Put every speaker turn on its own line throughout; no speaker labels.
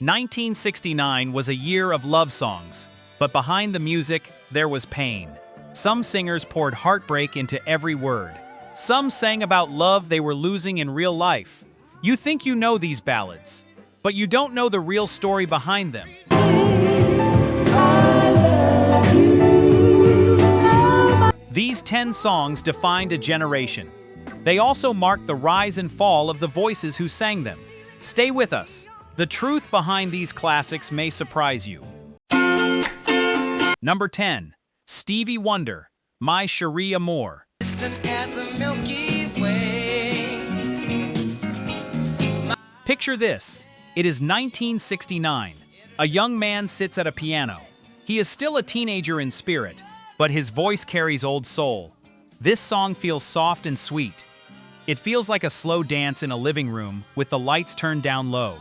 1969 was a year of love songs, but behind the music, there was pain. Some singers poured heartbreak into every word. Some sang about love they were losing in real life. You think you know these ballads, but you don't know the real story behind them. These 10 songs defined a generation. They also marked the rise and fall of the voices who sang them. Stay with us. The truth behind these classics may surprise you. Number 10. Stevie Wonder, My Cherie, Amour. Picture this. It is 1969. A young man sits at a piano. He is still a teenager in spirit, but his voice carries old soul. This song feels soft and sweet. It feels like a slow dance in a living room with the lights turned down low.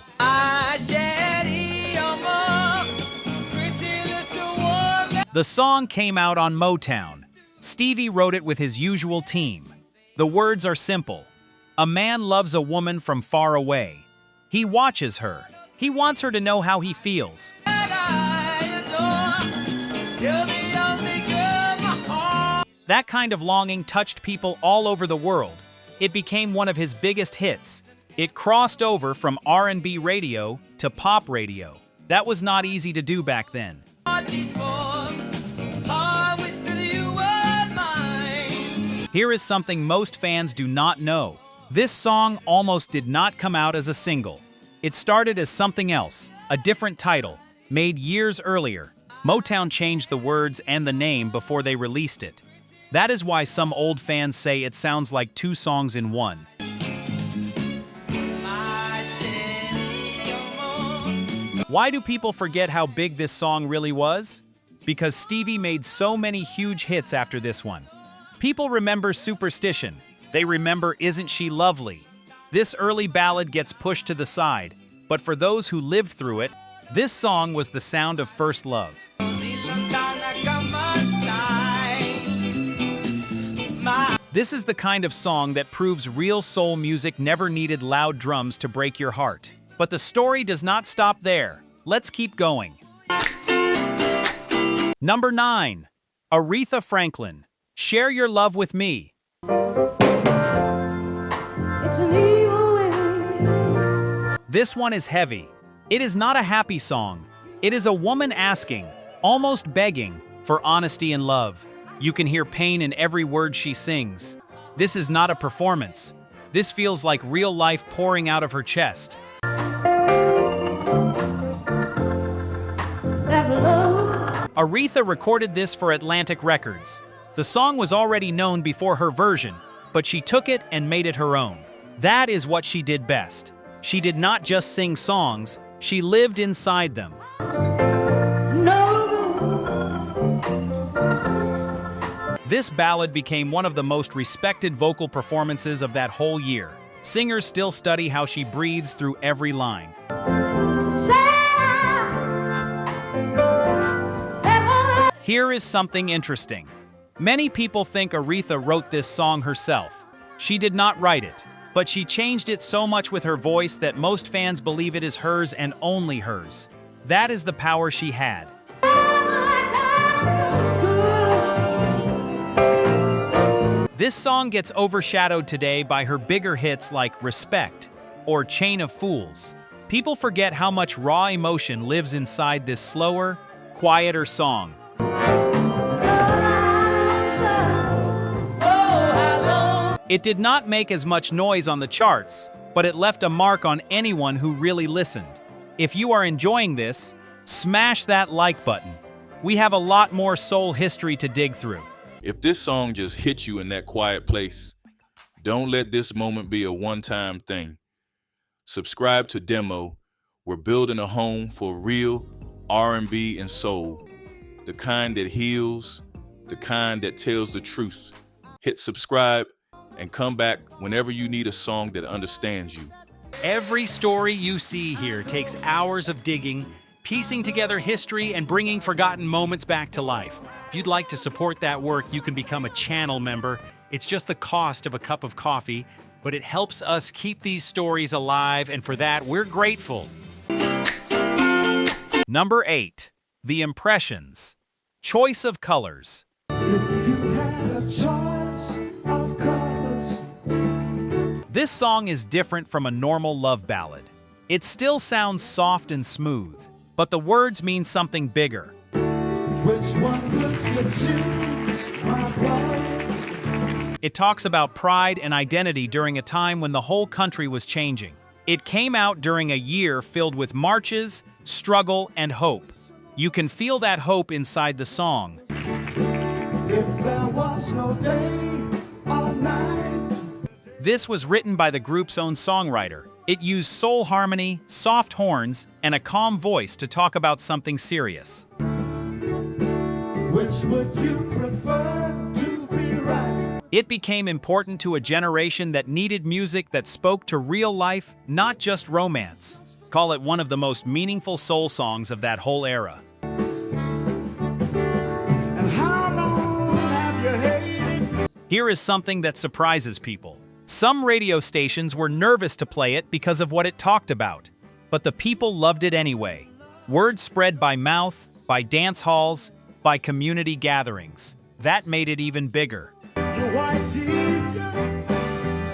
The song came out on Motown. Stevie wrote it with his usual team. The words are simple. A man loves a woman from far away. He watches her. He wants her to know how he feels. That kind of longing touched people all over the world. It became one of his biggest hits. It crossed over from R&B radio to pop radio. That was not easy to do back then. Here is something most fans do not know. This song almost did not come out as a single. It started as something else, a different title, made years earlier. Motown changed the words and the name before they released it. That is why some old fans say it sounds like two songs in one. Why do people forget how big this song really was? Because Stevie made so many huge hits after this one. People remember Superstition. They remember Isn't She Lovely? This early ballad gets pushed to the side, but for those who lived through it, this song was the sound of first love. This is the kind of song that proves real soul music never needed loud drums to break your heart. But the story does not stop there. Let's keep going. Number 9. Aretha Franklin, Share Your Love With Me. This one is heavy. It is not a happy song. It is a woman asking, almost begging, for honesty and love. You can hear pain in every word she sings. This is not a performance. This feels like real life pouring out of her chest. Aretha recorded this for Atlantic Records. The song was already known before her version, but she took it and made it her own. That is what she did best. She did not just sing songs, she lived inside them. This ballad became one of the most respected vocal performances of that whole year. Singers still study how she breathes through every line. Here is something interesting. Many people think Aretha wrote this song herself. She did not write it, but she changed it so much with her voice that most fans believe it is hers and only hers. That is the power she had. This song gets overshadowed today by her bigger hits like Respect or Chain of Fools. People forget how much raw emotion lives inside this slower, quieter song. It did not make as much noise on the charts, but it left a mark on anyone who really listened. If you are enjoying this, smash that like button. We have a lot more soul history to dig through.
If this song just hit you in that quiet place, don't let this moment be a one-time thing. Subscribe to Demo. We're building a home for real R&B and soul. The kind that heals, the kind that tells the truth. Hit subscribe and come back whenever you need a song that understands you.
Every story you see here takes hours of digging, piecing together history, and bringing forgotten moments back to life. If you'd like to support that work, you can become a channel member. It's just the cost of a cup of coffee, but it helps us keep these stories alive, and for that, we're grateful. Number 8. The Impressions. Choice of Colors. This song is different from a normal love ballad. It still sounds soft and smooth, but the words mean something bigger.
Which one would you choose, my brothers?
It talks about pride and identity during a time when the whole country was changing. It came out during a year filled with marches, struggle, and hope. You can feel that hope inside the song.
If there was no day or night.
This was written by the group's own songwriter. It used soul harmony, soft horns, and a calm voice to talk about something serious.
Which would you prefer to be right?
It became important to a generation that needed music that spoke to real life, not just romance. Call it one of the most meaningful soul songs of that whole era.
And how long have you hated?
Here is something that surprises people. Some radio stations were nervous to play it because of what it talked about, but the people loved it anyway. Word spread by mouth, by dance halls, by community gatherings. That made it even bigger.
Your white teacher,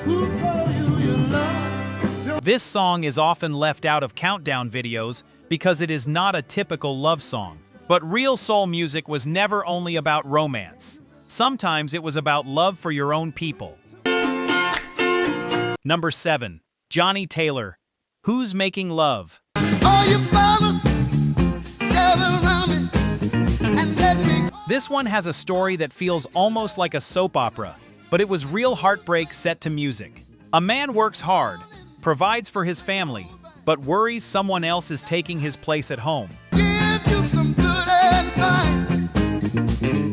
who told you you love?
This song is often left out of countdown videos because it is not a typical love song. But real soul music was never only about romance. Sometimes it was about love for your own people. Number 7. Johnny Taylor. Who's Making Love?
All you fellas, gather around me and let me.
This one has a story that feels almost like a soap opera, but it was real heartbreak set to music. A man works hard, provides for his family, but worries someone else is taking his place at home.
Give you some good advice.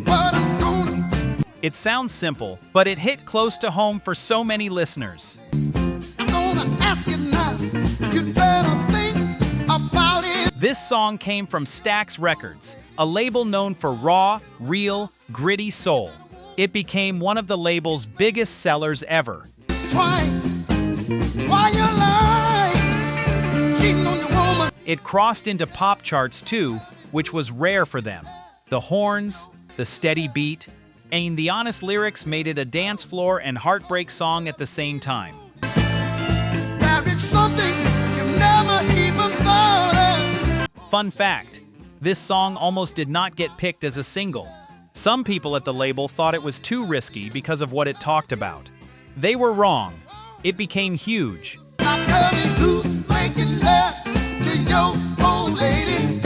What I'm gonna.
It sounds simple, but it hit close to home for so many listeners.
I'm gonna ask you now. You better think about it.
This song came from Stax Records, a label known for raw, real, gritty soul. It became one of the label's biggest sellers ever.
Try while you lie. Cheating on your woman.
It crossed into pop charts too, which was rare for them. The horns, the steady beat, and the honest lyrics made it a dance floor and heartbreak song at the same time.
There is something you never even thought of.
Fun fact, this song almost did not get picked as a single. Some people at the label thought it was too risky because of what it talked about. They were wrong. It became huge.
I'm telling who's making love to your old lady.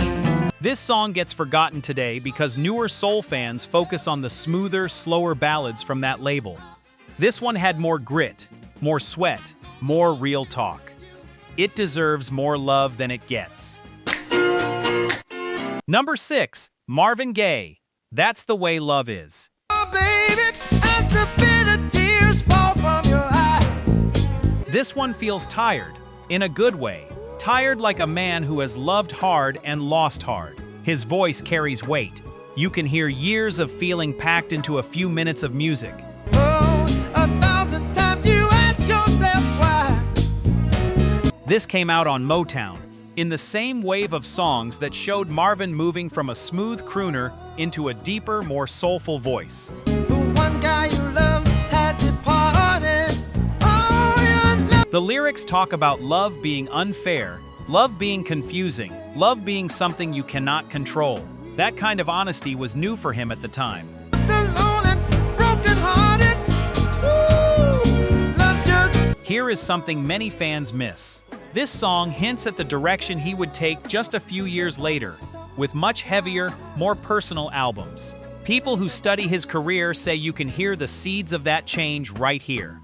This song gets forgotten today because newer soul fans focus on the smoother, slower ballads from that label. This one had more grit, more sweat, more real talk. It deserves more love than it gets. Number 6. Marvin Gaye. That's the Way Love Is.
Oh, baby, as the bitter tears fall from your eyes.
This one feels tired, in a good way. Tired like a man who has loved hard and lost hard. His voice carries weight. You can hear years of feeling packed into a few minutes of music.
Oh, 1,000 times you ask yourself why.
This came out on Motown, in the same wave of songs that showed Marvin moving from a smooth crooner into a deeper, more soulful voice.
The one guy you love has departed. Oh, you love.
The lyrics talk about love being unfair, love being confusing, love being something you cannot control. That kind of honesty was new for him at the time. Here is something many fans miss. This song hints at the direction he would take just a few years later, with much heavier, more personal albums. People who study his career say you can hear the seeds of that change right here.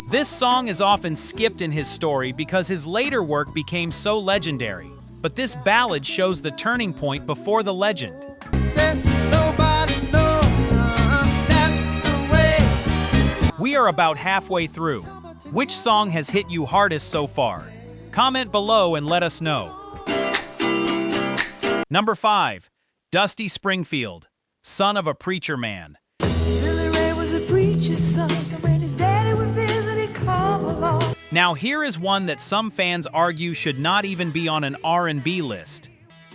This song is often skipped in his story because his later work became so legendary. But this ballad shows the turning point before the legend. We are about halfway through. Which song has hit you hardest so far? Comment below and let us know. Number 5. Dusty Springfield, Son of a Preacher Man.
Billy Ray was a preacher's son, and when his daddy would visit, he'd come along.
Now here is one that some fans argue should not even be on an R&B list.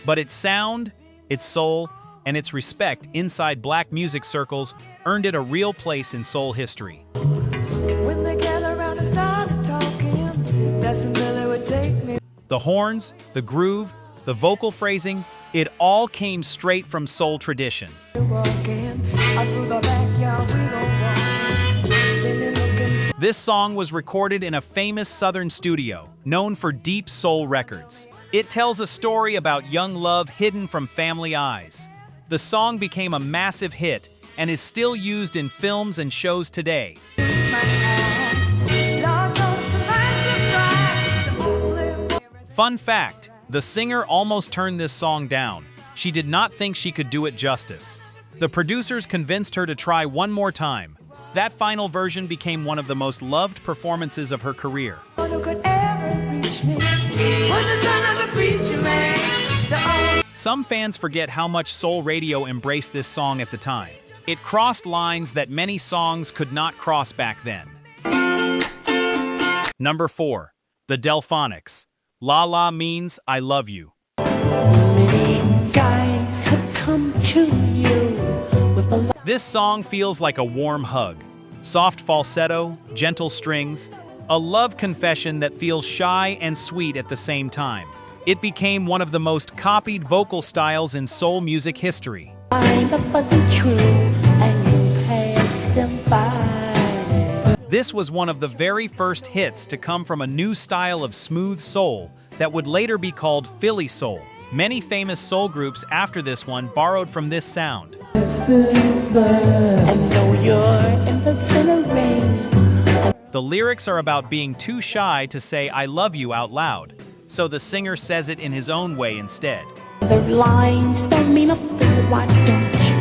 But its sound, its soul, and its respect inside black music circles earned it a real place in soul history.
When they gather around and started talking, that's when Billy would take me.
The horns, the groove, the vocal phrasing, it all came straight from soul tradition. This song was recorded in a famous southern studio, known for Deep Soul Records. It tells a story about young love hidden from family eyes. The song became a massive hit and is still used in films and shows today. Fun fact, the singer almost turned this song down. She did not think she could do it justice. The producers convinced her to try one more time. That final version became one of the most loved performances of her career. Some fans forget how much soul radio embraced this song at the time. It crossed lines that many songs could not cross back then. Number 4. The Delfonics. La La means I love you.
Many guys have come to you with a
This song feels like a warm hug. Soft falsetto, gentle strings, a love confession that feels shy and sweet at the same time. It became one of the most copied vocal styles in soul music history.
that wasn't true, and you passed them by.
This was one of the very first hits to come from a new style of smooth soul that would later be called Philly soul. Many famous soul groups after this one borrowed from this sound.
And know you're in the center ring.
The lyrics are about being too shy to say I love you out loud, so the singer says it in his own way instead.
The lines don't mean a thing, why don't you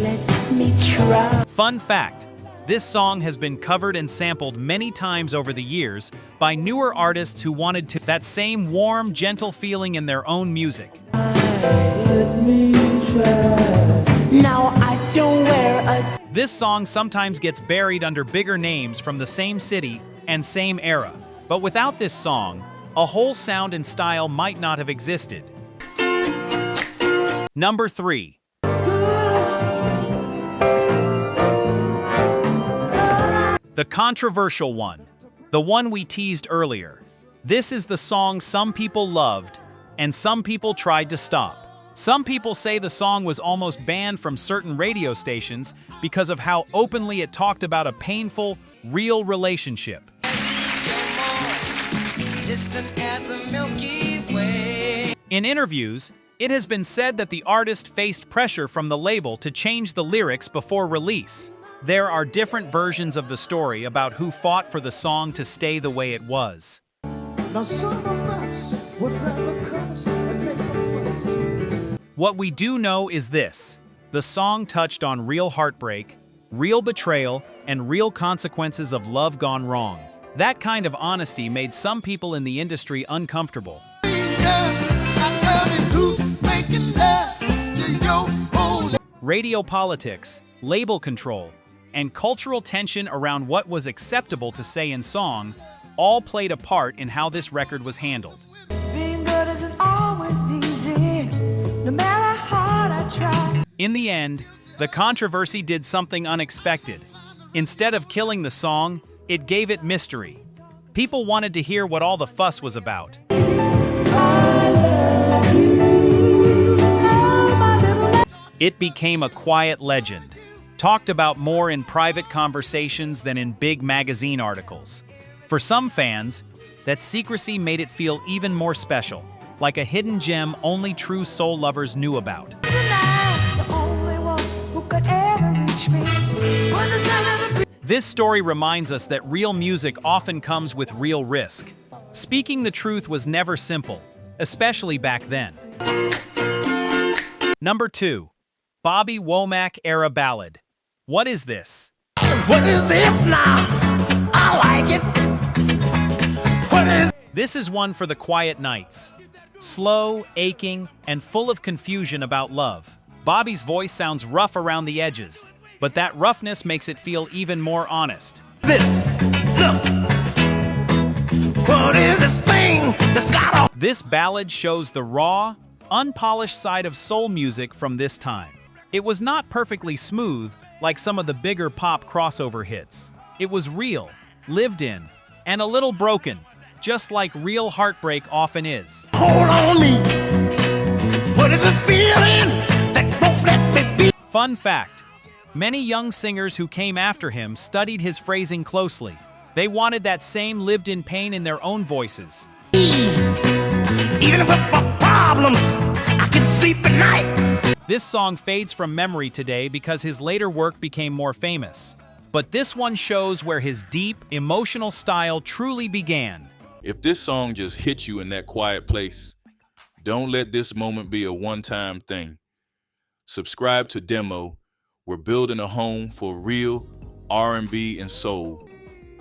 let me try?
Fun fact, this song has been covered and sampled many times over the years by newer artists who wanted that same warm, gentle feeling in their own music.
Let me try. Now I don't wear a...
This song sometimes gets buried under bigger names from the same city and same era, but without this song, a whole sound and style might not have existed. Number 3. The controversial one, the one we teased earlier. This is the song some people loved, and some people tried to stop. Some people say the song was almost banned from certain radio stations because of how openly it talked about a painful, real relationship. In interviews, it has been said that the artist faced pressure from the label to change the lyrics before release. There are different versions of the story about who fought for the song to stay the way it was.
Now some of us would rather cuss and make a fuss.
What we do know is this: the song touched on real heartbreak, real betrayal, and real consequences of love gone wrong. That kind of honesty made some people in the industry uncomfortable. Radio politics, label control, and cultural tension around what was acceptable to say in song all played a part in how this record was handled.
Being good isn't always easy, no matter how hard I try.
In the end, the controversy did something unexpected. Instead of killing the song, it gave it mystery. People wanted to hear what all the fuss was about. It became a quiet legend, talked about more in private conversations than in big magazine articles. For some fans, that secrecy made it feel even more special, like a hidden gem only true soul lovers knew about. This story reminds us that real music often comes with real risk. Speaking the truth was never simple, especially back then. Number 2. Bobby Womack era ballad. What is this?
What is this now? I like it. What is...
This is one for the quiet nights. Slow, aching, and full of confusion about love. Bobby's voice sounds rough around the edges, but that roughness makes it feel even more honest.
This? Look. What is this thing that's got a...
This ballad shows the raw, unpolished side of soul music from this time. It was not perfectly smooth like some of the bigger pop crossover hits. It was real, lived in, and a little broken, just like real heartbreak often is.
Hold on me. What is this feeling that won't let me be?
Fun fact, many young singers who came after him studied his phrasing closely. They wanted that same lived-in pain in their own voices.
Even with my problems, I can sleep at night.
This song fades from memory today because his later work became more famous. But this one shows where his deep, emotional style truly began.
If this song just hit you in that quiet place, don't let this moment be a one-time thing. Subscribe to Demo. We're building a home for real R&B and soul.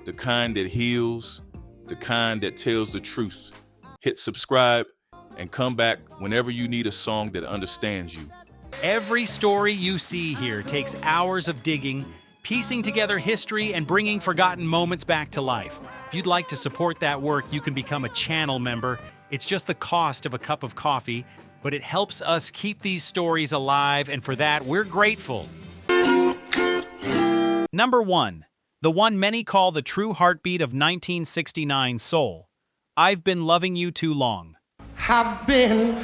The kind that heals, the kind that tells the truth. Hit subscribe and come back whenever you need a song that understands you.
Every story you see here takes hours of digging, piecing together history, and bringing forgotten moments back to life. If you'd like to support that work, you can become a channel member. It's just the cost of a cup of coffee, but it helps us keep these stories alive, and for that, we're grateful. Number 1. The one many call the true heartbeat of 1969 soul. I've Been Loving You Too Long.
I've been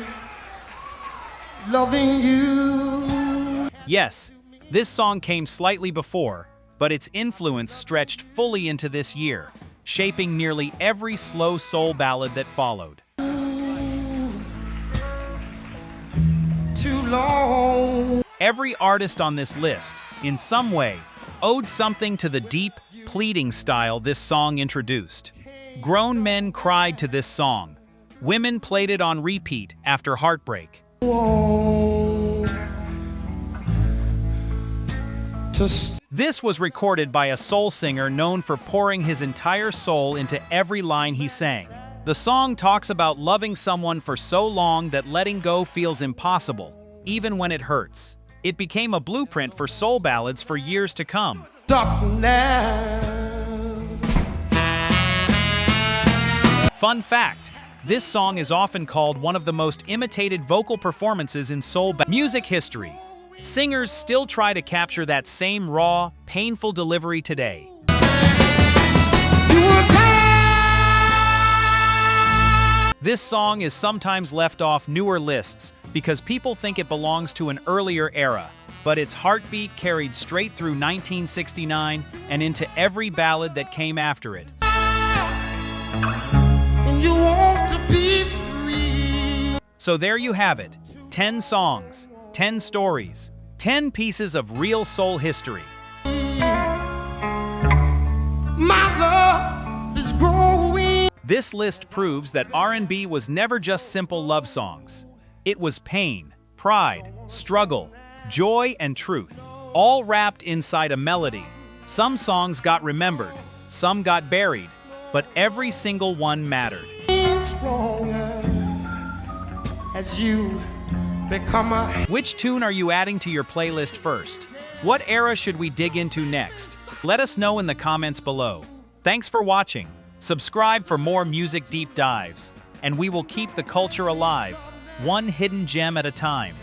loving you.
Yes, this song came slightly before, but its influence stretched fully into this year, shaping nearly every slow soul ballad that followed.
Too long.
Every artist on this list, in some way, owed something to the deep, pleading style this song introduced. Grown men cried to this song. Women played it on repeat after heartbreak. This was recorded by a soul singer known for pouring his entire soul into every line he sang. The song talks about loving someone for so long that letting go feels impossible, even when it hurts. It became a blueprint for soul ballads for years to come. Fun fact, this song is often called one of the most imitated vocal performances in soul music history. Singers still try to capture that same raw, painful delivery today. This song is sometimes left off newer lists because people think it belongs to an earlier era, but its heartbeat carried straight through 1969 and into every ballad that came after it.
And you want to be free.
So there you have it, 10 songs, 10 stories, 10 pieces of real soul history.
My love is growing.
This list proves that R&B was never just simple love songs. It was pain, pride, struggle, joy, and truth, all wrapped inside a melody. Some songs got remembered, some got buried, but every single one mattered.
Stronger as you become a...
Which tune are you adding to your playlist first? What era should we dig into next? Let us know in the comments below. Thanks for watching. Subscribe for more music deep dives, and we will keep the culture alive, one hidden gem at a time.